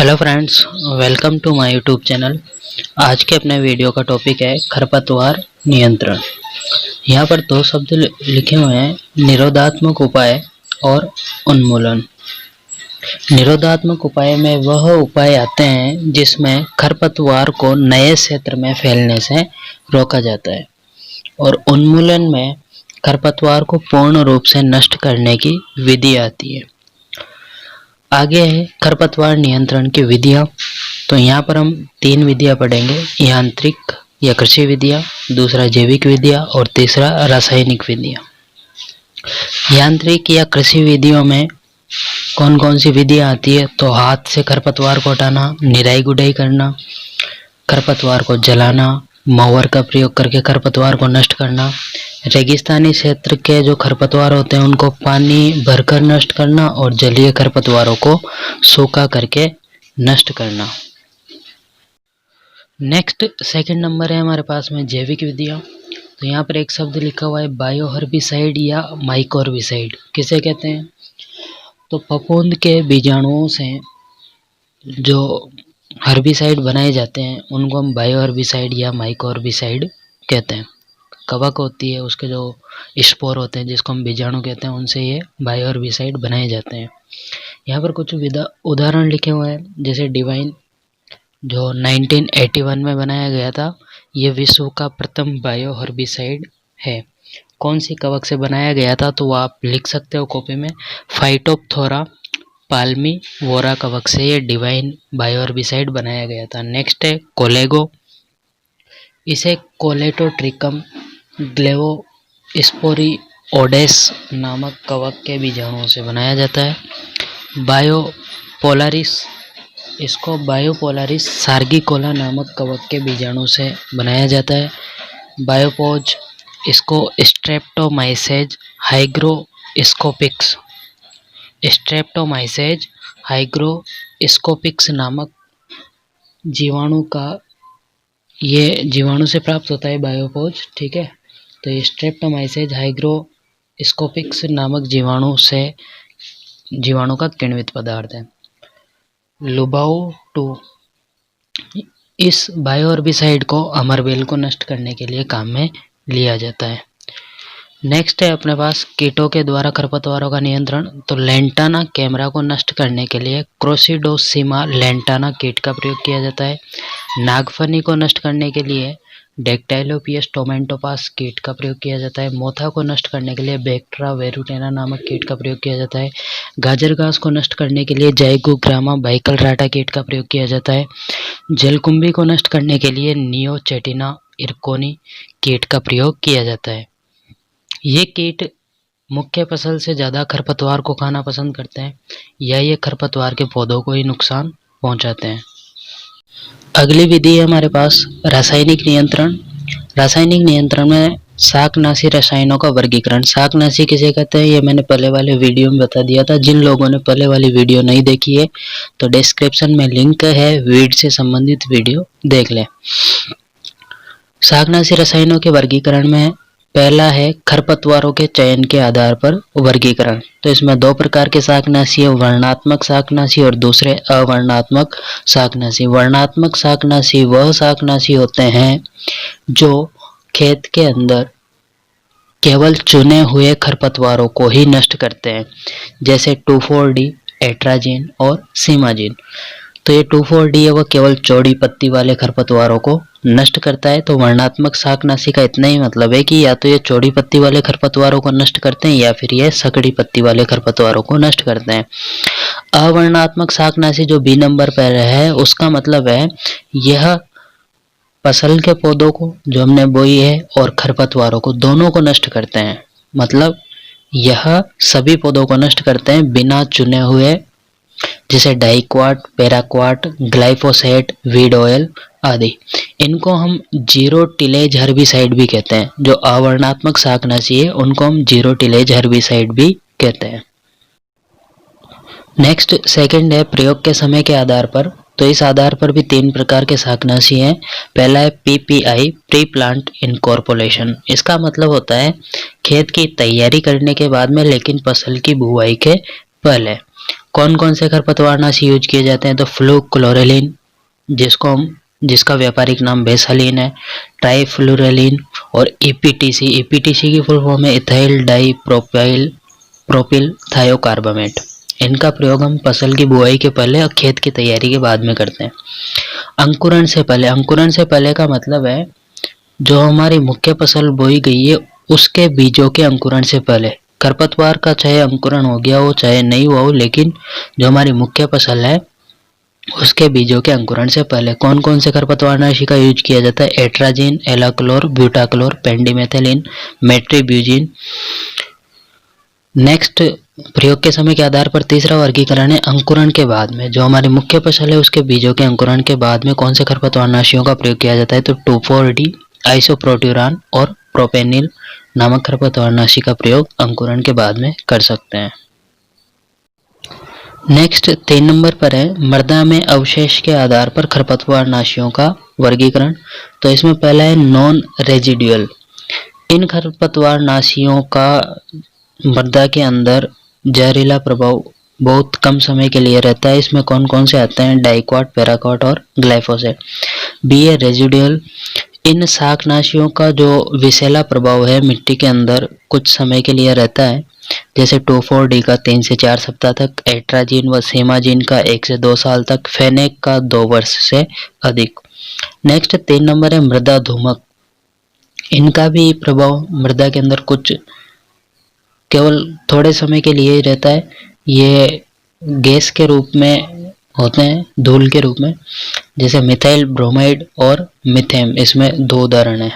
Hello friends, welcome to my YouTube channel. आज के अपने वीडियो का टॉपिक है खरपतवार नियंत्रण। यहाँ पर दो शब्द लिखे हुए हैं, निरोधात्मक उपाय और उन्मूलन। निरोधात्मक उपाय में वह उपाय आते हैं जिसमें खरपतवार को नए क्षेत्र में फैलने से रोका जाता है, और उन्मूलन में खरपतवार को पूर्ण रूप से नष्ट करने की विधि आती है। आगे है खरपतवार नियंत्रण की विधियाँ। तो यहाँ पर हम तीन विधियाँ पढ़ेंगे, यांत्रिक या कृषि विधियाँ, दूसरा जैविक विधियाँ और तीसरा रासायनिक विधियाँ। यांत्रिक या कृषि विधियों में कौन कौन सी विधियाँ आती है? तो हाथ से खरपतवार को हटाना, निराई गुड़ाई करना, खरपतवार को जलाना, मोवर का प्रयोग करके खरपतवार को नष्ट करना, रेगिस्तानी क्षेत्र के जो खरपतवार होते हैं उनको पानी भरकर नष्ट करना, और जलीय खरपतवारों को सूखा करके नष्ट करना। नेक्स्ट सेकंड नंबर है हमारे पास में जैविक विधियाँ। तो यहाँ पर एक शब्द लिखा हुआ है बायोहर्बिसाइड या माइकोहर्बिसाइड। किसे कहते हैं? तो फफूंद के बीजाणुओं से जो हर्बिसाइड बनाए जाते हैं उनको हम बायोहर्बिसाइड या माइकोहर्बिसाइड कहते हैं। कवक होती है, उसके जो स्पोर होते हैं जिसको हम बीजाणु कहते हैं, उनसे ये बायोहर्बिसाइड बनाए जाते हैं। यहाँ पर कुछ उदाहरण लिखे हुए हैं, जैसे डिवाइन जो 1981 में बनाया गया था, ये विश्व का प्रथम बायोहर्बिसाइड है। कौन सी कवक से बनाया गया था? तो वो आप लिख सकते हो कॉपी में, फाइटोप्थोरा पाल्मिवोरा कवक से ये डिवाइन बायोहर्बिसाइड बनाया गया था। नेक्स्ट है कोलेगो, इसे कोलेटोट्रिकम ग्लेवोस्पोरिओडेस नामक कवक के बीजाणुओं से बनाया जाता है। बायोपोलारिस, इसको बायोपोलारिस सार्गिकोला नामक कवक के बीजाणु से बनाया जाता है। बायोपोज, इसको स्ट्रेप्टोमाइसेज हाइग्रोस्कोपिक्स नामक जीवाणु का, ये जीवाणु से प्राप्त होता है बायोपोज, ठीक है। तो ये स्ट्रेप्टोमाइसेज हाइग्रोस्कोपिक्स नामक जीवाणु का किण्वित पदार्थ है। लुबाओ 2, इस बायोहर्बिसाइड को अमरबेल को नष्ट करने के लिए काम में लिया जाता है। नेक्स्ट है अपने पास कीटों के द्वारा खरपतवारों का नियंत्रण। तो लेंटाना कैमरा को नष्ट करने के लिए क्रोसिडोसिमा लेंटाना कीट का प्रयोग किया जाता है। नागफनी को नष्ट करने के लिए डेक्टाइलोपियस टोमेंटोपास कीट का प्रयोग किया जाता है। मोथा को नष्ट करने के लिए बैक्ट्रा वेरुटेना नामक कीट का प्रयोग किया जाता है। गाजर घास को नष्ट करने के लिए जाइगोग्रामा बाइकलराटा कीट का प्रयोग किया जाता है। जलकुंभी को नष्ट करने के लिए नियोचेटिना इरकोनी कीट का प्रयोग किया जाता है। ये कीट मुख्य फसल से ज़्यादा खरपतवार को खाना पसंद करते हैं, या ये खरपतवार के पौधों को ही नुकसान पहुंचाते हैं। अगली विधि है हमारे पास रासायनिक नियंत्रण। रासायनिक नियंत्रण में शाकनाशी रसायनों का वर्गीकरण। शाकनाशी किसे कहते हैं ये मैंने पहले वाले वीडियो में बता दिया था। जिन लोगों ने पहले वाली वीडियो नहीं देखी है तो डिस्क्रिप्शन में लिंक है, वीड से संबंधित वीडियो देख लें। शाकनाशी रसायनों के वर्गीकरण में पहला है खरपतवारों के चयन के आधार पर वर्गीकरण। तो इसमें दो प्रकार के शाकनाशी है, वर्णनात्मक शाकनाशी और दूसरे अवर्णनात्मक शाकनाशी। वर्णनात्मक शाकनाशी वह शाकनाशी होते हैं जो खेत के अंदर केवल चुने हुए खरपतवारों को ही नष्ट करते हैं, जैसे 2,4-D, एट्राजिन और सीमाजिन। तो ये 2,4-D है, वह केवल चौड़ी पत्ती वाले खरपतवारों को नष्ट करता है। तो वर्णनात्मक शाकनाशी का इतना ही मतलब है कि या तो ये चौड़ी पत्ती वाले खरपतवारों को नष्ट करते हैं या फिर ये सकड़ी पत्ती वाले खरपतवारों को नष्ट करते हैं। अवर्णनात्मक शाकनाशी जो बी नंबर पर है, उसका मतलब है यह फसल के पौधों को जो हमने बोई है और खरपतवारों को दोनों को नष्ट करते हैं। मतलब यह सभी पौधों को नष्ट करते हैं बिना चुने हुए, जैसे diquat, paraquat, glyphosate, weed oil आदि। इनको हम जीरो टिलेज हर्बिसाइड भी कहते हैं। जो अवर्णनात्मक शाकनाशी है उनको हम जीरो टिलेज हर्बिसाइड भी कहते हैं। नेक्स्ट सेकंड है प्रयोग के समय के आधार पर। तो इस आधार पर भी तीन प्रकार के शाकनाशी हैं। पहला है PPI, प्री प्लांट इनकॉर्पोरेशन। इसका मतलब होता है खेत की तैयारी करने के बाद में, लेकिन फसल की बुआई के पहले। कौन कौन से खरपतवारनाशी यूज किए जाते हैं? तो फ्लूक्लोरेलिन, जिसका व्यापारिक नाम बेसालिन है, ट्राइफ्लुरेलिन और ईपीटीसी। ईपीटीसी की फुल फॉर्म है इथाइल डाई प्रोपिल थायोकार्बामेट। इनका प्रयोग हम फसल की बुआई के पहले और खेत की तैयारी के बाद में करते हैं। अंकुरण से पहले, अंकुरण से पहले का मतलब है जो हमारी मुख्य फसल बोई गई है उसके बीजों के अंकुरण से पहले। खरपतवार का चाहे अंकुरण हो गया हो चाहे नहीं हुआ हो, लेकिन जो हमारी मुख्य फसल है उसके बीजों के अंकुरण से पहले कौन कौन से खरपतवारनाशी का यूज किया जाता है? Atrazine, alachlor, butachlor, pendimethalin, metribuzin. Next, प्रयोग के समय के आधार पर तीसरा वर्गीकरण है अंकुरण के बाद में। जो हमारी मुख्य फसल है उसके बीजों के अंकुरण के बाद में कौन से खरपतवारनाशियों का प्रयोग किया जाता है? तो 2,4-D, आइसोप्रोट्यूरान और प्रोपेनिल नामक खरपतवारनाशी का प्रयोग अंकुरण के बाद में कर सकते हैं। नेक्स्ट 3 नंबर पर है मृदा में अवशेष के आधार पर खरपतवारनाशियों का वर्गीकरण। तो इसमें पहला है नॉन रेजिडुअल। इन खरपतवारनाशियों का मृदा के अंदर जहरीला प्रभाव बहुत कम समय के लिए रहता है। इसमें कौन कौन से आते हैं? डाइक्वाट, पैराक्वाट और ग्लाइफोसेट। बी है रेजिडुअल। इन शाकनाशियों का जो विषैला प्रभाव है मिट्टी के अंदर कुछ समय के लिए रहता है, जैसे 2,4-D का 3 से 4 सप्ताह तक, एट्राजिन व सेमाजिन का 1 से 2 साल तक, फेनेक का 2 वर्ष से अधिक। नेक्स्ट 3 नंबर है मृदा धूमक। इनका भी प्रभाव मृदा के अंदर कुछ केवल थोड़े समय के लिए ही रहता है। ये गैस के रूप में होते हैं, धूल के रूप में, जैसे मिथाइल ब्रोमाइड और मिथेन, इसमें 2 उदाहरण है।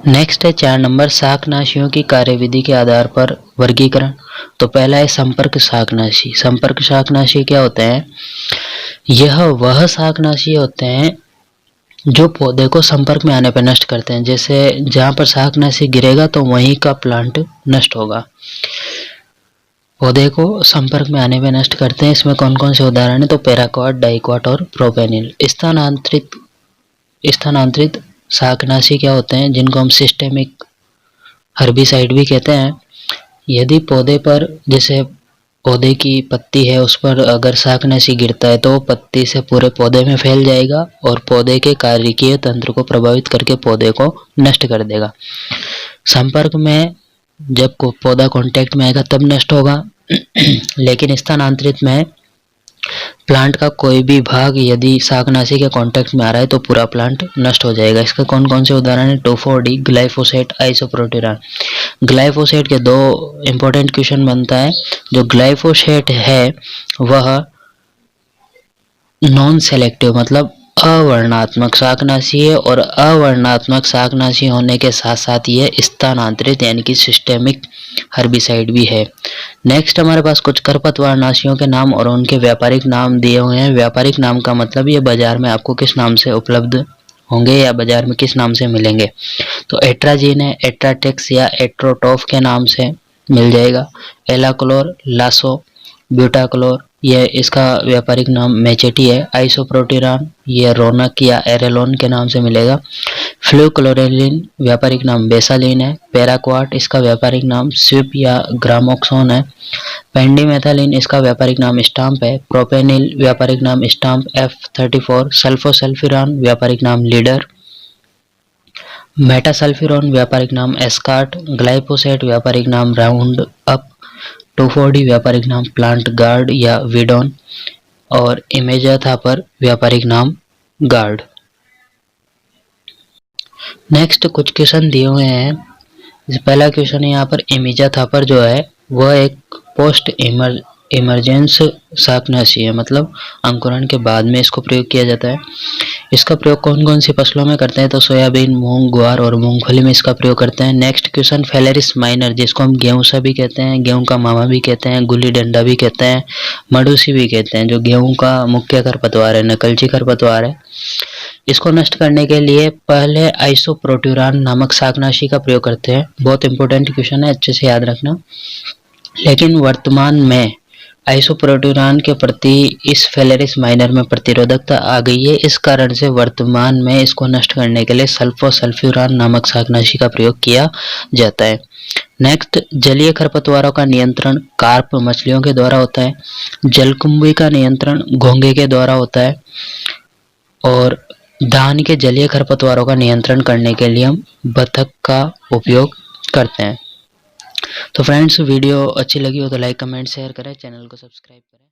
नेक्स्ट है 4 नंबर शाकनाशियों की कार्यविधि के आधार पर वर्गीकरण। तो पहला है संपर्क शाकनाशी। संपर्क शाकनाशी क्या होते हैं? यह वह शाकनाशी होते हैं जो पौधे को संपर्क में आने पर नष्ट करते हैं। जैसे जहां पर शाकनाशी गिरेगा तो वहीं का प्लांट नष्ट होगा। पौधे को संपर्क में आने पर नष्ट करते हैं। इसमें कौन कौन से उदाहरण है? तो पैराक्वाट, डाइक्वाट और प्रोपेनिल। स्थानांतरित शाकनाशी क्या होते हैं? जिनको हम सिस्टेमिक हर्बिसाइड भी कहते हैं। यदि पौधे पर, जैसे पौधे की पत्ती है उस पर अगर शाकनाशी गिरता है तो पत्ती से पूरे पौधे में फैल जाएगा और पौधे के कार्यकीय तंत्र को प्रभावित करके पौधे को नष्ट कर देगा। संपर्क में जब पौधा कांटेक्ट में आएगा तब नष्ट होगा लेकिन स्थानांतरित में प्लांट का कोई भी भाग यदि शाकनाशी के कांटेक्ट में आ रहा है तो पूरा प्लांट नष्ट हो जाएगा। इसका कौन कौन से उदाहरण है? 2,4-D, glyphosate, isoproturon. ग्लाइफोसेट के 2 इंपॉर्टेंट क्वेश्चन बनता है। जो ग्लाइफोसेट है वह नॉन सेलेक्टिव मतलब अवर्णनात्मक शाकनाशी है और अवर्णनात्मक शाकनाशी होने के साथ साथ ये स्थानांतरित यानी कि सिस्टेमिक हर्बिसाइड भी है। नेक्स्ट हमारे पास कुछ खरपतवारनाशियों के नाम और उनके व्यापारिक नाम दिए हुए हैं। व्यापारिक नाम का मतलब ये बाजार में आपको किस नाम से उपलब्ध होंगे या बाजार में किस नाम से मिलेंगे। तो एट्राजिन है, एट्राटेक्स या एट्रोटॉफ के नाम से मिल जाएगा। एलाक्लोर, लासो, ब्यूटाक्लोर, यह इसका व्यापारिक नाम मेचेटी है। आइसोप्रोट्यूरान यह रोनक या एरेलोन के नाम से मिलेगा। फ्लूक्लोरेलिन व्यापारिक नाम बेसालिन है। पैराक्वाट इसका व्यापारिक नाम स्विप या ग्रामोक्सोन है। पेंडिमेथिलिन इसका व्यापारिक नाम स्टाम्प है। प्रोपेनिल व्यापारिक नाम स्टाम्प F34। सल्फोसल्फ्यूरान व्यापारिक नाम लीडर। मेटासल्फ्यूरोन व्यापारिक नाम एस्कार्ट। ग्लाइफोसेट व्यापारिक नाम राउंड अप। 2,4-D व्यापारिक नाम प्लांट गार्ड या विडोन और इमेजाथापर व्यापारिक नाम गार्ड। नेक्स्ट कुछ क्वेश्चन दिए हुए हैं। पहला क्वेश्चन यहाँ पर इमेजाथापर जो है वह एक पोस्ट इमरजेंस शाकनाशी है, मतलब अंकुरण के बाद में इसको प्रयोग किया जाता है। इसका प्रयोग कौन कौन सी फसलों में करते हैं? तो सोयाबीन, मूंग, ग्वार और मूंगफली में इसका प्रयोग करते हैं। नेक्स्ट क्वेश्चन फेलेरिस माइनर, जिसको हम गेहूं सा भी कहते हैं, गेहूं का मामा भी कहते हैं, गुल्ली डंडा भी कहते हैं, मडूसी भी कहते हैं, जो गेहूं का मुख्य खरपतवार है, नकलची खरपतवार है। इसको नष्ट करने के लिए पहले आइसोप्रोट्यूरान नामक शाकनाशी का प्रयोग करते हैं। बहुत इंपॉर्टेंट क्वेश्चन है, अच्छे से याद रखना। लेकिन वर्तमान में आइसोप्रोट्यूरान के प्रति इस फेलेरिस माइनर में प्रतिरोधकता आ गई है। इस कारण से वर्तमान में इसको नष्ट करने के लिए सल्फोसल्फ्यूरान नामक शाकनाशी का प्रयोग किया जाता है। नेक्स्ट, जलीय खरपतवारों का नियंत्रण कार्प मछलियों के द्वारा होता है। जलकुंभी का नियंत्रण घोंघे के द्वारा होता है। और धान के जलीय खरपतवारों का नियंत्रण करने के लिए हम बतख का उपयोग करते हैं। तो फ्रेंड्स, वीडियो अच्छी लगी हो तो लाइक कमेंट शेयर करें, चैनल को सब्सक्राइब करें।